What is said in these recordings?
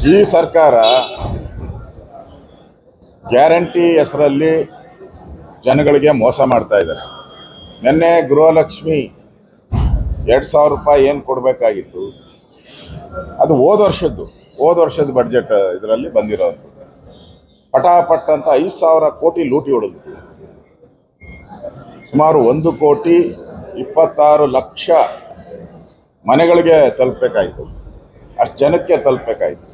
ಈ ಸರ್ಕಾರ ಗ್ಯಾರಂಟಿ ಹೆಸರಲ್ಲಿ ಜನಗಳಿಗೆ ಮೋಸ ಮಾಡ್ತಾ ಇದ್ದಾರೆ. ನಿನ್ನೆ ಗೃಹಲಕ್ಷ್ಮಿ 2,000 ರೂಪಾಯಿ ಏನು ಕೊಡಬೇಕಾಗಿತ್ತು ಅದು ಹೋದ ವರ್ಷದ ಬಡ್ಜೆಟ್ ಇದರಲ್ಲಿ ಬಂದಿರೋದು. ಪಟಾಪಟ್ ಅಂತ 5,000 ಕೋಟಿ ಲೂಟಿ ಹೊಡೆದು ಸುಮಾರು 1,26,00,000 ಮನೆಗಳಿಗೆ ತಲುಪಬೇಕಾಯ್ತು. ಅಷ್ಟು ಜನಕ್ಕೆ ತಲುಪಬೇಕಾಯ್ತು.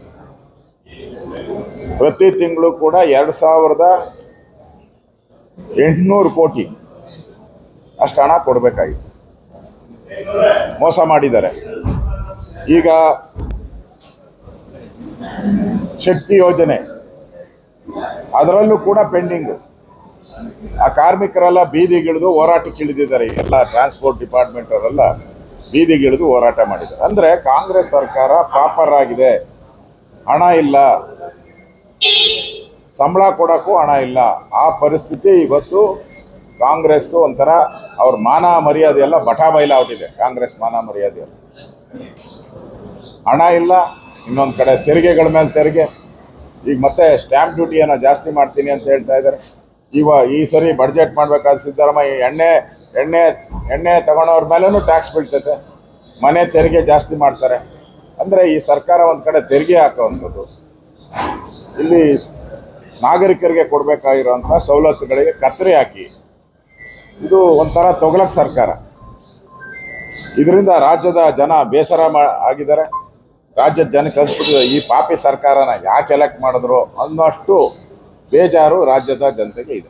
ಪ್ರತಿ ತಿಂಗಳು ಕೂಡ 2,800 ಕೋಟಿ ಅಷ್ಟು ಹಣ ಕೊಡಬೇಕಾಗಿತ್ತು. ಮೋಸ ಮಾಡಿದ್ದಾರೆ. ಈಗ ಶಕ್ತಿ ಯೋಜನೆ ಅದರಲ್ಲೂ ಕೂಡ ಪೆಂಡಿಂಗು. ಆ ಕಾರ್ಮಿಕರೆಲ್ಲ ಬೀದಿಗಿಳಿದು ಹೋರಾಟಕ್ಕೆ ಇಳಿದಿದ್ದಾರೆ. ಎಲ್ಲ ಟ್ರಾನ್ಸ್ಪೋರ್ಟ್ ಡಿಪಾರ್ಟ್ಮೆಂಟ್ ಅವರೆಲ್ಲ ಬೀದಿಗಿಳಿದು ಹೋರಾಟ ಮಾಡಿದ್ದಾರೆ. ಅಂದರೆ ಕಾಂಗ್ರೆಸ್ ಸರ್ಕಾರ ಪಾಪರ್ ಆಗಿದೆ. ಹಣ ಇಲ್ಲ, ಸಂಬಳ ಕೊಡೋಕ್ಕೂ ಹಣ ಇಲ್ಲ. ಆ ಪರಿಸ್ಥಿತಿ ಇವತ್ತು ಕಾಂಗ್ರೆಸ್ ಒಂಥರ ಅವ್ರ ಮಾನ ಮರ್ಯಾದೆ ಎಲ್ಲ ಬಟಾ ಬಯಲಾಗ್ಬಿಟ್ಟಿದೆ. ಕಾಂಗ್ರೆಸ್ ಮಾನ ಮರ್ಯಾದೆ ಎಲ್ಲ ಹಣ ಇಲ್ಲ. ಇನ್ನೊಂದು ಕಡೆ ತೆರಿಗೆಗಳ ಮೇಲೆ ತೆರಿಗೆ. ಈಗ ಮತ್ತೆ ಸ್ಟ್ಯಾಂಪ್ ಡ್ಯೂಟಿಯನ್ನು ಜಾಸ್ತಿ ಮಾಡ್ತೀನಿ ಅಂತ ಹೇಳ್ತಾ ಇದ್ದಾರೆ. ಈ ಸರಿ ಬಡ್ಜೆಟ್ ಮಾಡಬೇಕಾದ ಸಿದ್ದರಾಮಯ್ಯ ಎಣ್ಣೆ ತಗೊಳೋರ ಮೇಲೂ ಟ್ಯಾಕ್ಸ್ ಬೀಳ್ತೈತೆ. ಮನೆ ತೆರಿಗೆ ಜಾಸ್ತಿ ಮಾಡ್ತಾರೆ. ಅಂದರೆ ಈ ಸರ್ಕಾರ ಒಂದು ಕಡೆ ತೆರಿಗೆ ಹಾಕೋವಂಥದ್ದು, ಇಲ್ಲಿ ನಾಗರಿಕರಿಗೆ ಕೊಡಬೇಕಾಗಿರೋಂಥ ಸವಲತ್ತುಗಳಿಗೆ ಕತ್ತರಿ ಹಾಕಿ ಇದು ಒಂಥರ ತೊಗಲಕ್ ಸರ್ಕಾರ. ಇದರಿಂದ ರಾಜ್ಯದ ಜನ ಬೇಸರ ಆಗಿದ್ದಾರೆ. ರಾಜ್ಯದ ಜನಕ್ಕೆ ಅನ್ಸ್ಬಿಟ್ಟಿದೆ ಈ ಪಾಪಿ ಸರ್ಕಾರನ ಯಾಕೆ ಎಲೆಕ್ಟ್ ಮಾಡಿದ್ರು ಅನ್ನೋಷ್ಟು ಬೇಜಾರು ರಾಜ್ಯದ ಜನತೆಗೆ ಇದೆ.